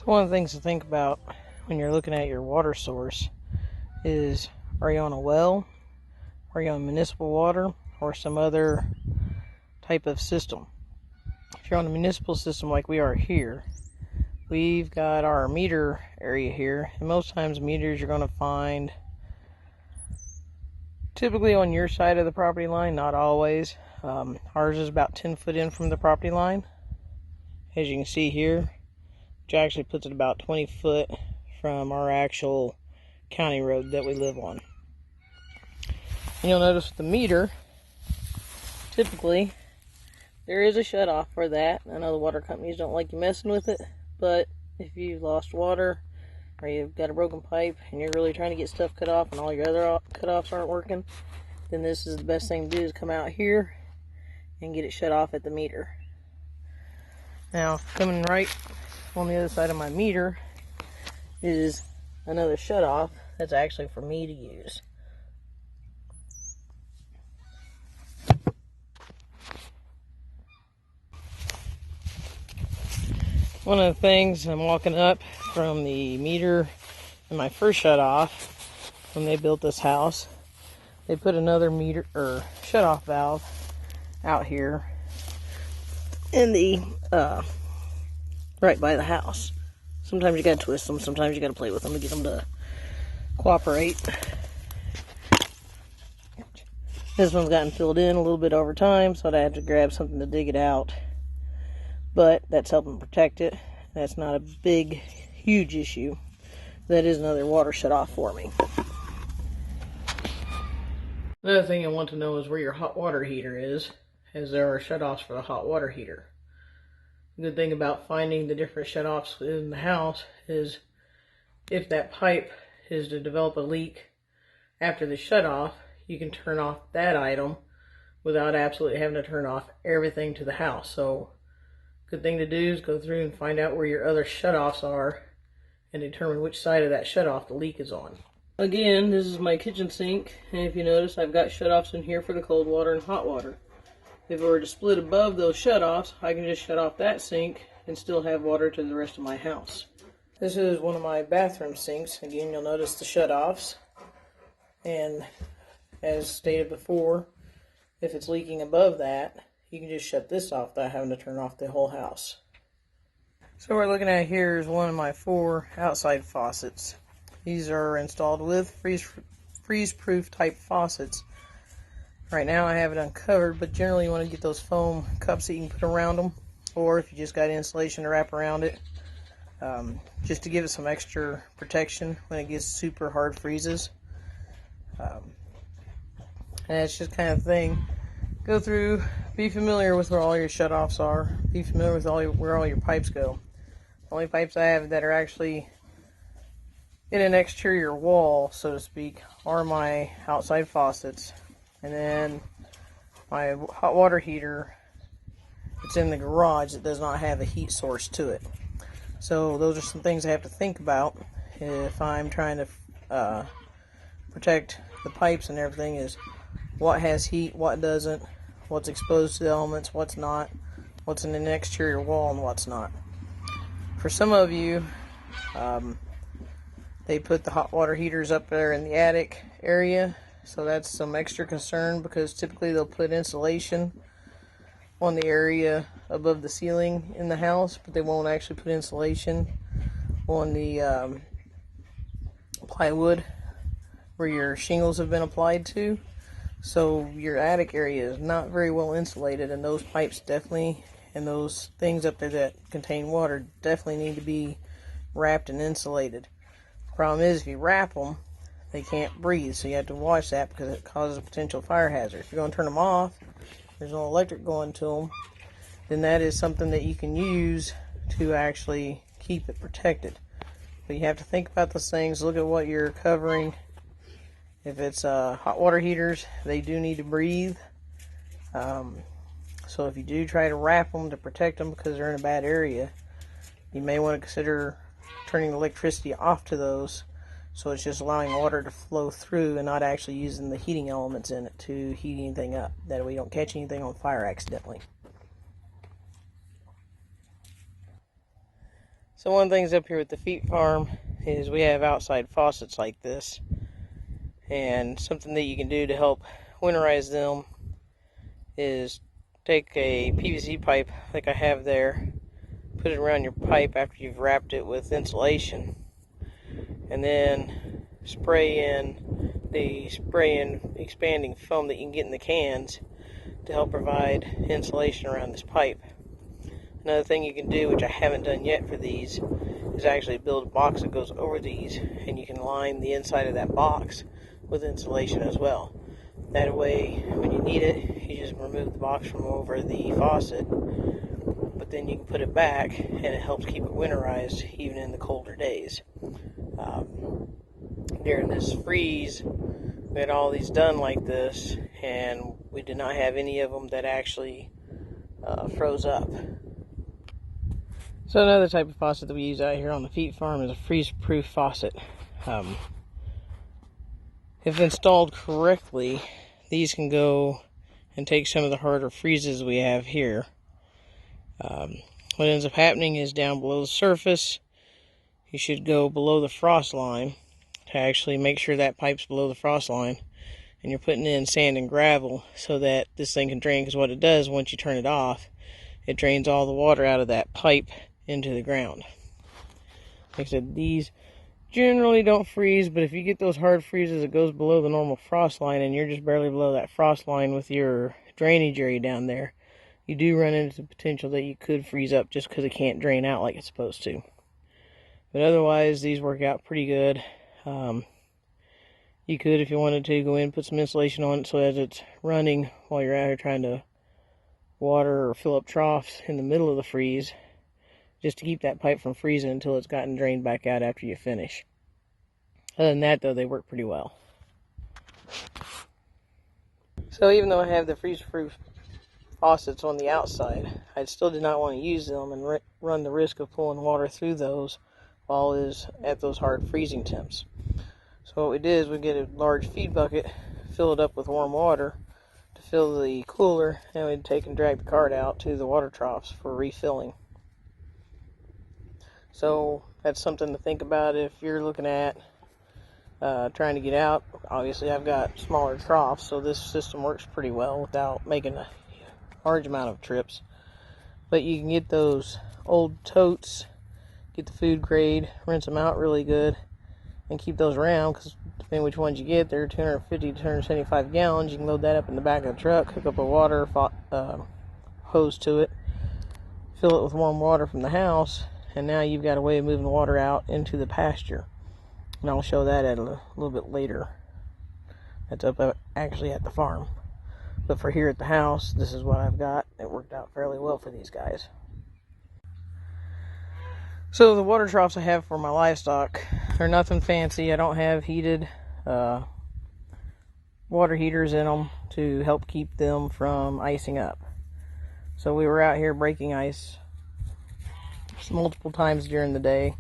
So one of the things to think about when you're looking at your water source is, are you on a well, are you on municipal water, or some other type of system? If you're on a municipal system like we are here, we've got our meter area here, and most times meters you're going to find typically on your side of the property line, not always. Ours is about 10 foot in from the property line, as you can see here, which actually puts it about 20 foot from our actual county road that we live on. And you'll notice with the meter, typically there is a shut off for that. I know the water companies don't like you messing with it, but if you've lost water or you've got a broken pipe and you're really trying to get stuff cut off and all your other cut-offs aren't working, then this is the best thing to do, is come out here and get it shut off at the meter. Now, coming right on the other side of my meter is another shut off that's actually for me to use. One of the things, I'm walking up from the meter in my first shut off when they built this house, they put another meter or shut off valve out here in the right by the house. Sometimes you gotta twist them, sometimes you gotta play with them to get them to cooperate. This one's gotten filled in a little bit over time, so I had to grab something to dig it out. But that's helping protect it. That's not a big, huge issue. That is another water shut off for me. Another thing I want to know is where your hot water heater is, as there are shut offs for the hot water heater. The good thing about finding the different shut offs in the house is if that pipe is to develop a leak after the shut off, you can turn off that item without absolutely having to turn off everything to the house. So good thing to do is go through and find out where your other shutoffs are and determine which side of that shutoff the leak is on. Again, this is my kitchen sink, and if you notice, I've got shutoffs in here for the cold water and hot water. If it were to split above those shutoffs, I can just shut off that sink and still have water to the rest of my house. This is one of my bathroom sinks. Again, you'll notice the shutoffs, and as stated before, if it's leaking above that, you can just shut this off without having to turn off the whole house. So what we're looking at here is one of my 4 outside faucets. These are installed with freeze-proof type faucets. Right now I have it uncovered, but generally you want to get those foam cups that you can put around them, or if you just got insulation to wrap around it, just to give it some extra protection when it gets super hard freezes. And it's just kind of thing. Go through, be familiar with where all your shutoffs are, be familiar with where all your pipes go. The only pipes I have that are actually in an exterior wall, so to speak, are my outside faucets. And then my hot water heater, it's in the garage, that does not have a heat source to it. So those are some things I have to think about if I'm trying to protect the pipes and everything, is what has heat, what doesn't, what's exposed to the elements, what's not, what's in an exterior wall and what's not. For some of you, they put the hot water heaters up there in the attic area, so that's some extra concern, because typically they'll put insulation on the area above the ceiling in the house, but they won't actually put insulation on the plywood where your shingles have been applied to. So your attic area is not very well insulated, and those pipes definitely, and those things up there that contain water, definitely need to be wrapped and insulated. The problem is, if you wrap them, they can't breathe, so you have to watch that, because it causes a potential fire hazard. If you're going to turn them off, there's no electric going to them, then that is something that you can use to actually keep it protected. But you have to think about those things, look at what you're covering. If it's hot water heaters, they do need to breathe. So if you do try to wrap them to protect them because they're in a bad area, you may want to consider turning the electricity off to those, so it's just allowing water to flow through and not actually using the heating elements in it to heat anything up. That way you don't catch anything on fire accidentally. So one of the things up here with the Feet Farm is we have outside faucets like this. And something that you can do to help winterize them is take a PVC pipe like I have there, put it around your pipe after you've wrapped it with insulation, and then spray in expanding foam that you can get in the cans to help provide insulation around this pipe. Another thing you can do, which I haven't done yet for these, is actually build a box that goes over these, and you can line the inside of that box with insulation as well. That way, when you need it, you just remove the box from over the faucet, but then you can put it back, and it helps keep it winterized even in the colder days. During this freeze, we had all these done like this, and we did not have any of them that actually froze up. So another type of faucet that we use out here on the Feet Farm is a freeze-proof faucet. If installed correctly, these can go and take some of the harder freezes we have here. What ends up happening is down below the surface, you should go below the frost line to actually make sure that pipe's below the frost line, and you're putting in sand and gravel so that this thing can drain, because what it does once you turn it off, it drains all the water out of that pipe into the ground. Like I said, these generally don't freeze, but if you get those hard freezes, it goes below the normal frost line and you're just barely below that frost line with your drainage area down there, you do run into the potential that you could freeze up just because it can't drain out like it's supposed to. But otherwise, these work out pretty good. You could, if you wanted to, go in and put some insulation on it so as it's running while you're out here trying to water or fill up troughs in the middle of the freeze, just to keep that pipe from freezing until it's gotten drained back out after you finish. Other than that, though, they work pretty well. So even though I have the freeze-proof faucets on the outside, I still did not want to use them and run the risk of pulling water through those while it is at those hard freezing temps. So what we did is we get a large feed bucket, fill it up with warm water to fill the cooler, and we'd take and drag the cart out to the water troughs for refilling. So that's something to think about if you're looking at trying to get out. Obviously, I've got smaller troughs, so this system works pretty well without making a large amount of trips. But you can get those old totes, get the food grade, rinse them out really good, and keep those around, because depending which ones you get, they're 250 to 275 gallons. You can load that up in the back of the truck, hook up a water hose to it, fill it with warm water from the house, and now you've got a way of moving water out into the pasture. And I'll show that at a little bit later. That's up actually at the farm. But for here at the house, this is what I've got. It worked out fairly well for these guys. So the water troughs I have for my livestock are nothing fancy. I don't have heated water heaters in them to help keep them from icing up. So we were out here breaking ice multiple times during the day,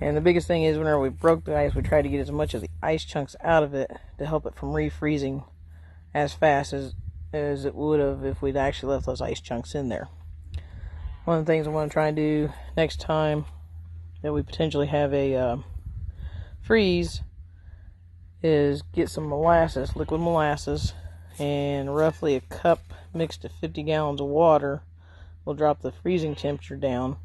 and the biggest thing is whenever we broke the ice, we tried to get as much of the ice chunks out of it to help it from refreezing as fast as it would have if we'd actually left those ice chunks in there. One of the things I want to try and do next time that we potentially have a freeze is get some molasses, liquid molasses, and roughly a cup mixed to 50 gallons of water will drop the freezing temperature down.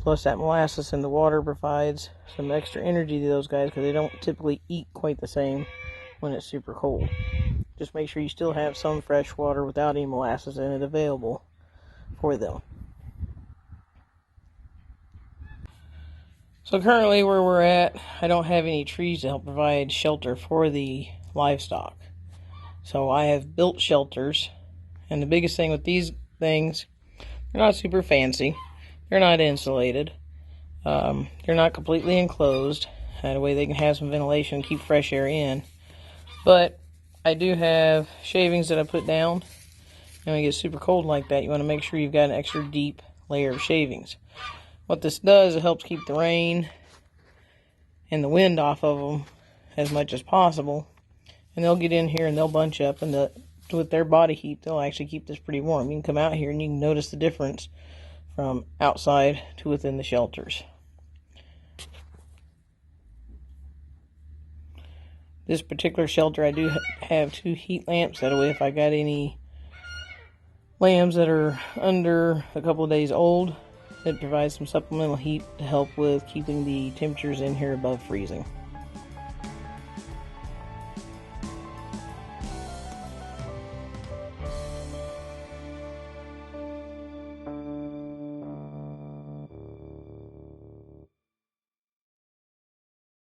Plus that molasses in the water provides some extra energy to those guys because they don't typically eat quite the same when it's super cold. Just make sure you still have some fresh water without any molasses in it available for them. So currently where we're at, I don't have any trees to help provide shelter for the livestock. So I have built shelters, and the biggest thing with these things, they're not super fancy. They're not insulated. They're not completely enclosed. That way they can have some ventilation and keep fresh air in. But I do have shavings that I put down. And when it gets super cold like that, you want to make sure you've got an extra deep layer of shavings. What this does, it helps keep the rain and the wind off of them as much as possible. And they'll get in here and they'll bunch up, and with their body heat, they'll actually keep this pretty warm. You can come out here and you can notice the difference from outside to within the shelters. This particular shelter, I do have 2 heat lamps. That way, if I got any lambs that are under a couple of days old, it provides some supplemental heat to help with keeping the temperatures in here above freezing.